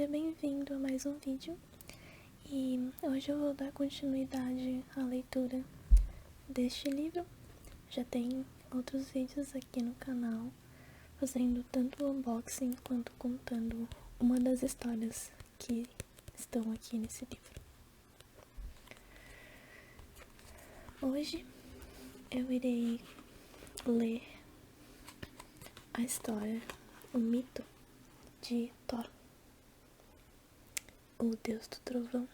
bem-vindo a mais um vídeo. E hoje eu vou dar continuidade à leitura deste livro. Já tem outros vídeos aqui no canal, fazendo tanto o unboxing quanto contando uma das histórias que estão aqui nesse livro. Hoje eu irei ler a história, o mito de Thor, o deus do trovão,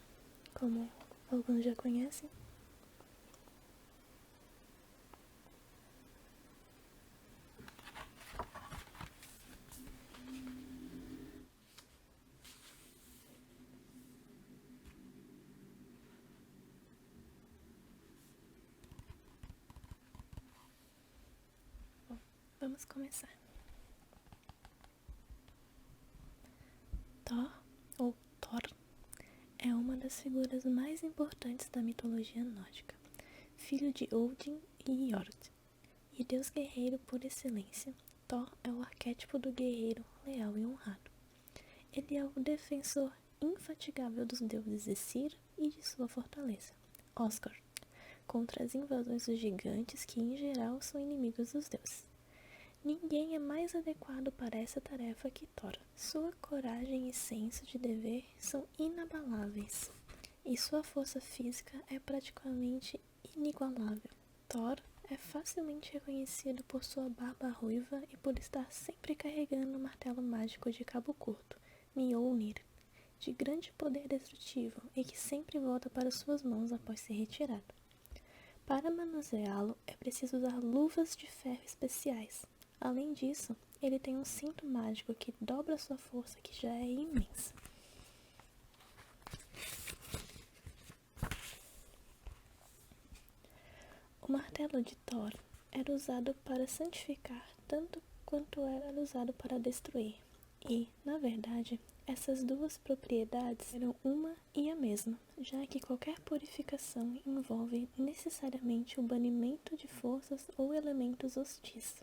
como alguns já conhecem. Bom, vamos começar. Thor, ou Thor, é uma das figuras mais importantes da mitologia nórdica, filho de Odin e Jord, e deus guerreiro por excelência. Thor é o arquétipo do guerreiro leal e honrado. Ele é o defensor infatigável dos deuses Aesir e de sua fortaleza, Asgard, contra as invasões dos gigantes que, em geral, são inimigos dos deuses. Ninguém é mais adequado para essa tarefa que Thor. Sua coragem e senso de dever são inabaláveis, e sua força física é praticamente inigualável. Thor é facilmente reconhecido por sua barba ruiva e por estar sempre carregando o martelo mágico de cabo curto, Mjolnir, de grande poder destrutivo e que sempre volta para suas mãos após ser retirado. Para manuseá-lo, é preciso usar luvas de ferro especiais. Além disso, ele tem um cinto mágico que dobra sua força, que já é imensa. O martelo de Thor era usado para santificar tanto quanto era usado para destruir. E, na verdade, essas duas propriedades eram uma e a mesma, já que qualquer purificação envolve necessariamente o banimento de forças ou elementos hostis.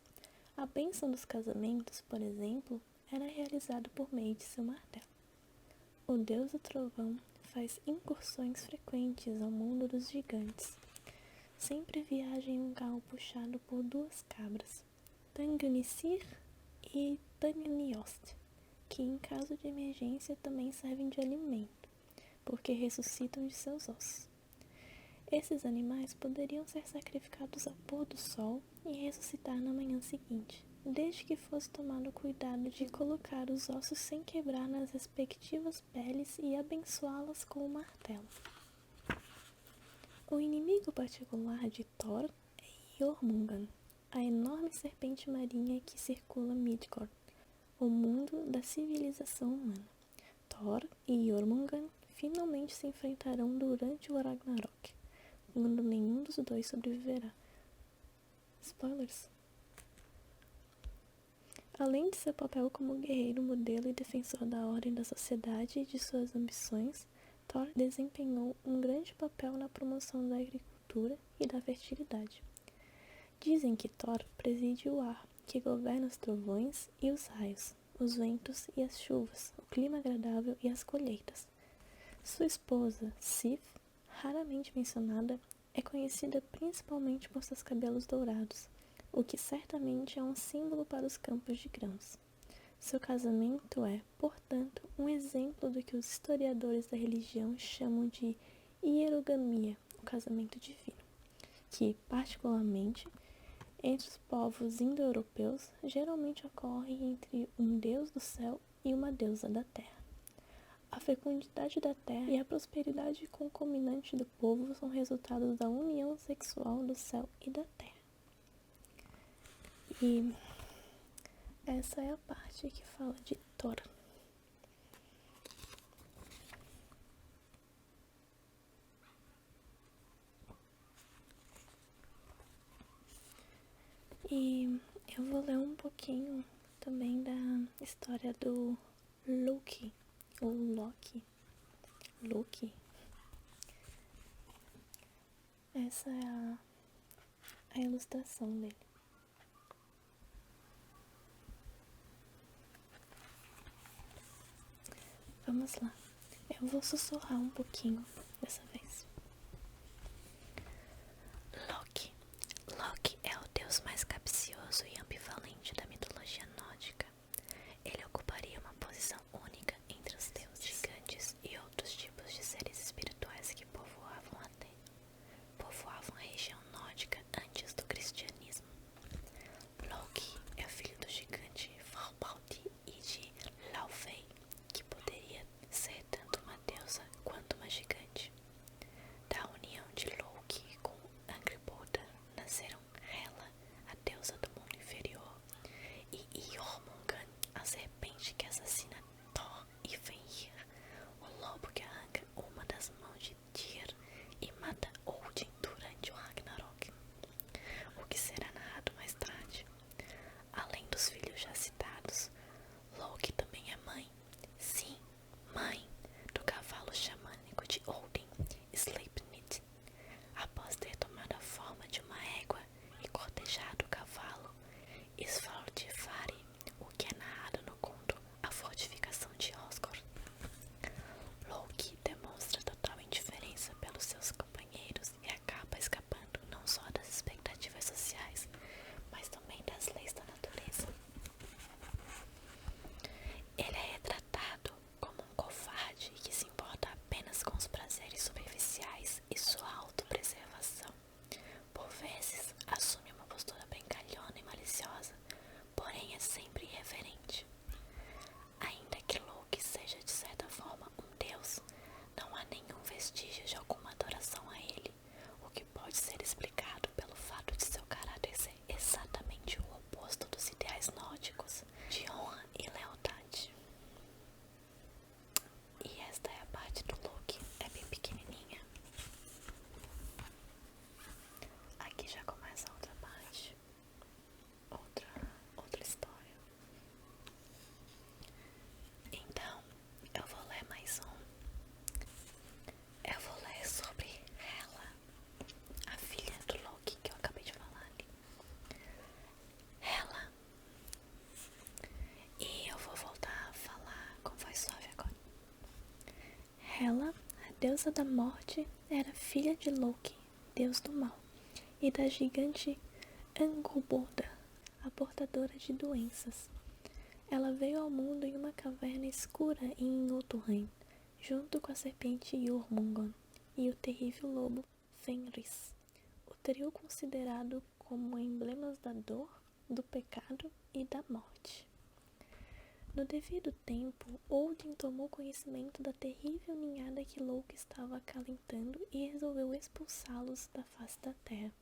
A bênção dos casamentos, por exemplo, era realizada por meio de seu martelo. O deus do trovão faz incursões frequentes ao mundo dos gigantes. Sempre viaja em um carro puxado por duas cabras, Tangnissir e Tangniost, que em caso de emergência também servem de alimento, porque ressuscitam de seus ossos. Esses animais poderiam ser sacrificados ao pôr do sol e ressuscitar na manhã seguinte, desde que fosse tomado cuidado de colocar os ossos sem quebrar nas respectivas peles e abençoá-las com o martelo. O inimigo particular de Thor é Jormungand, a enorme serpente marinha que circula Midgård, o mundo da civilização humana. Thor e Jormungand finalmente se enfrentarão durante o Ragnarok, quando nenhum dos dois sobreviverá. Spoilers! Além de seu papel como guerreiro, modelo e defensor da ordem da sociedade e de suas ambições, Thor desempenhou um grande papel na promoção da agricultura e da fertilidade. Dizem que Thor preside o ar, que governa os trovões e os raios, os ventos e as chuvas, o clima agradável e as colheitas. Sua esposa, Sif, raramente mencionada, é conhecida principalmente por seus cabelos dourados, o que certamente é um símbolo para os campos de grãos. Seu casamento é, portanto, um exemplo do que os historiadores da religião chamam de hierogamia, o casamento divino, que, particularmente, entre os povos indo-europeus, geralmente ocorre entre um deus do céu e uma deusa da terra. A fecundidade da terra e a prosperidade concomitante do povo são resultados da união sexual do céu e da terra. E essa é a parte que fala de Thor. E eu vou ler um pouquinho também da história do Loki, ou Loki. Loki. Essa é a ilustração dele. Vamos lá. Eu vou sussurrar um pouquinho dessa vez. Loki. Loki é o deus mais capcioso e ambivalente da mitologia nórdica. Ele ocuparia uma posição única entre os deuses, gigantes e outros tipos de seres espirituais que povoavam a região nórdica antes do cristianismo. Loki é filho do gigante Valbaldi e de Laufey, que poderia ser tanto uma deusa quanto uma gigante. Da união de Loki com Angrboda nasceram Hela, a deusa do mundo inferior, e Jormungand, a serpente que assassina Thor, e Fenrir, o lobo que arranca uma das mãos de Tyr e mata Odin durante o Ragnarok, o que será narrado mais tarde. Além dos filhos já citados, Loki também é mãe, sim, mãe, do cavalo xamânico de Odin, Sleipnir. Após ter tomado a forma de uma égua e cortejado o cavalo, Svaltifari, o que é narrado no conto A Fortificação de Osgord. Loki demonstra total indiferença pelos seus companheiros e acaba escapando não só das expectativas sociais, mas também das leis da natureza. Ele é retratado como um covarde que se importa apenas com os prazeres superficiais e sua autopreservação. Por vezes, assume uma postura brincalhona e maliciosa, porém é sempre irreverente. Ainda que Loki seja de certa forma um deus, não há nenhum vestígio de alguma adoração a ele, o que pode ser explicado pelo fato de seu caráter ser exatamente o oposto dos ideais nórdicos de honra e lealdade. E esta é a parte do Loki, é bem pequenininha. Aqui já começa outra parte, outra história. Então, eu vou ler mais um. Eu vou ler sobre Hela, a filha do Loki que eu acabei de falar ali. Hela. E eu vou voltar a falar com voz suave agora. Hela, a deusa da morte, era filha de Loki, deus do mal, e da gigante Angrboda, a portadora de doenças. Ela veio ao mundo em uma caverna escura em Jotunheim, junto com a serpente Jormungand e o terrível lobo Fenris, o trio considerado como emblemas da dor, do pecado e da morte. No devido tempo, Odin tomou conhecimento da terrível ninhada que Loki estava acalentando e resolveu expulsá-los da face da terra.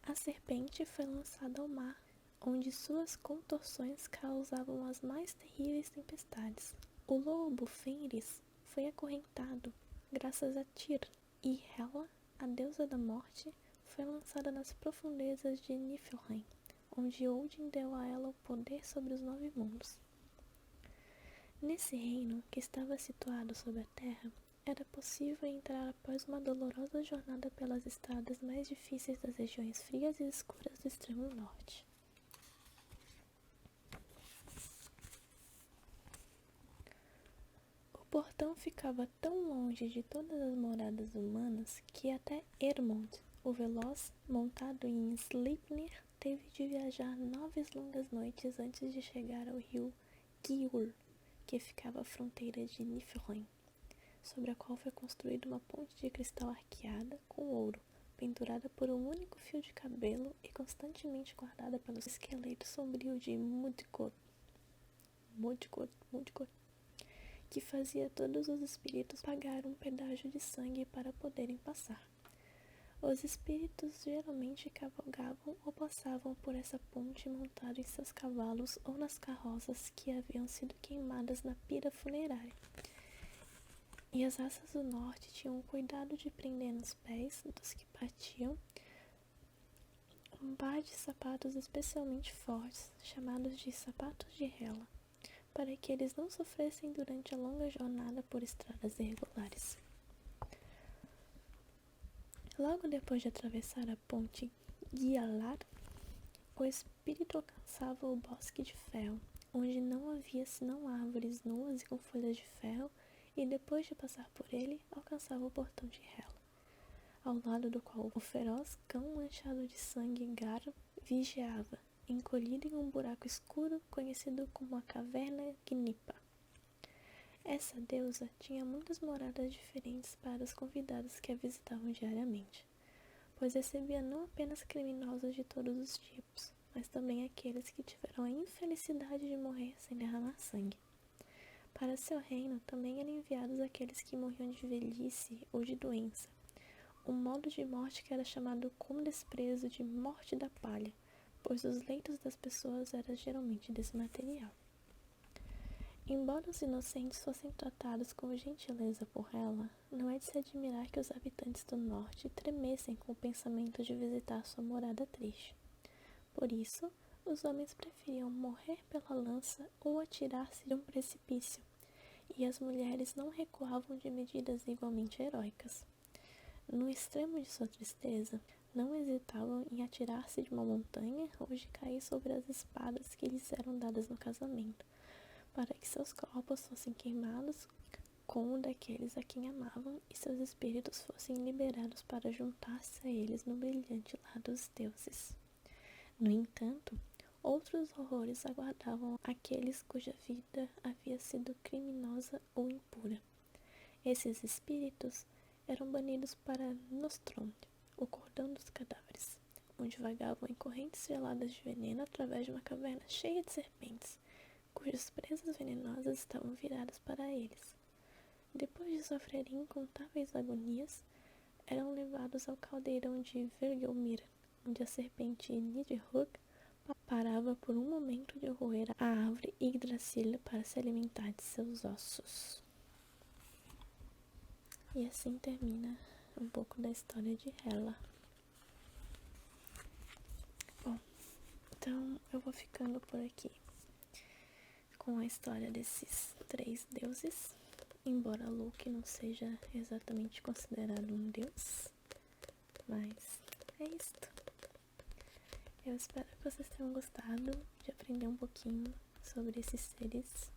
A serpente foi lançada ao mar, onde suas contorções causavam as mais terríveis tempestades. O lobo Fenris foi acorrentado, graças a Tyr, e Hela, a deusa da morte, foi lançada nas profundezas de Niflheim, onde Odin deu a ela o poder sobre os 9 mundos. Nesse reino, que estava situado sob a terra, era possível entrar após uma dolorosa jornada pelas estradas mais difíceis das regiões frias e escuras do extremo norte. O portão ficava tão longe de todas as moradas humanas que até Hermod, o veloz, montado em Sleipnir, teve de viajar 9 longas noites antes de chegar ao rio Gjöll, que ficava à fronteira de Niflheim, sobre a qual foi construída uma ponte de cristal arqueada com ouro, pendurada por um único fio de cabelo e constantemente guardada pelo esqueleto sombrio de Mudgod, que fazia todos os espíritos pagar um pedágio de sangue para poderem passar. Os espíritos geralmente cavalgavam ou passavam por essa ponte montados em seus cavalos ou nas carroças que haviam sido queimadas na pira funerária. E as raças do norte tinham o cuidado de prender nos pés dos que partiam um par de sapatos especialmente fortes, chamados de sapatos de Hela, para que eles não sofressem durante a longa jornada por estradas irregulares. Logo depois de atravessar a ponte Gjallar, o espírito alcançava o bosque de ferro, onde não havia senão árvores nuas e com folhas de ferro, e depois de passar por ele, alcançava o portão de Hela, ao lado do qual o feroz cão manchado de sangue Gar vigiava, encolhido em um buraco escuro conhecido como a Caverna Gnipa. Essa deusa tinha muitas moradas diferentes para os convidados que a visitavam diariamente, pois recebia não apenas criminosos de todos os tipos, mas também aqueles que tiveram a infelicidade de morrer sem derramar sangue. Para seu reino também eram enviados aqueles que morriam de velhice ou de doença, um modo de morte que era chamado com desprezo de morte da palha, pois os leitos das pessoas eram geralmente desse material. Embora os inocentes fossem tratados com gentileza por ela, não é de se admirar que os habitantes do norte tremessem com o pensamento de visitar sua morada triste. Por isso, os homens preferiam morrer pela lança ou atirar-se de um precipício, e as mulheres não recuavam de medidas igualmente heróicas. No extremo de sua tristeza, não hesitavam em atirar-se de uma montanha ou de cair sobre as espadas que lhes eram dadas no casamento, para que seus corpos fossem queimados com o daqueles a quem amavam e seus espíritos fossem liberados para juntar-se a eles no brilhante lar dos deuses. No entanto, outros horrores aguardavam aqueles cuja vida havia sido criminosa ou impura. Esses espíritos eram banidos para Nostromo, o cordão dos cadáveres, onde vagavam em correntes geladas de veneno através de uma caverna cheia de serpentes, cujas presas venenosas estavam viradas para eles. Depois de sofrerem incontáveis agonias, eram levados ao caldeirão de Vergelmir, onde a serpente Nidhogg parava por um momento de roer a árvore Yggdrasil para se alimentar de seus ossos. E assim termina um pouco da história de Hela. Bom, então eu vou ficando por aqui com a história desses 3 deuses, embora Loki não seja exatamente considerado um deus, mas é isto. Eu espero que vocês tenham gostado de aprender um pouquinho sobre esses seres,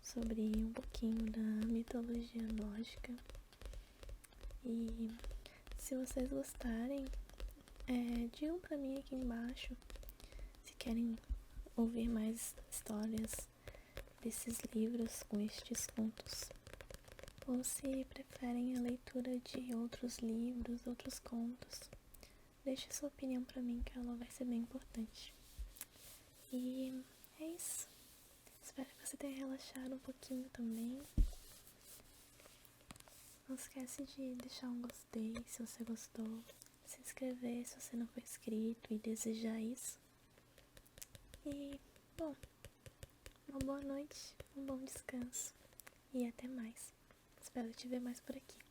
sobre um pouquinho da mitologia nórdica. E se vocês gostarem, digam pra mim aqui embaixo se querem ouvir mais histórias desses livros com estes contos, ou se preferem a leitura de outros livros, outros contos. Deixe sua opinião pra mim, que ela vai ser bem importante. E é isso. Espero que você tenha relaxado um pouquinho também. Não esquece de deixar um gostei se você gostou, se inscrever se você não for inscrito e desejar isso. E, bom, uma boa noite, um bom descanso e até mais. Espero te ver mais por aqui.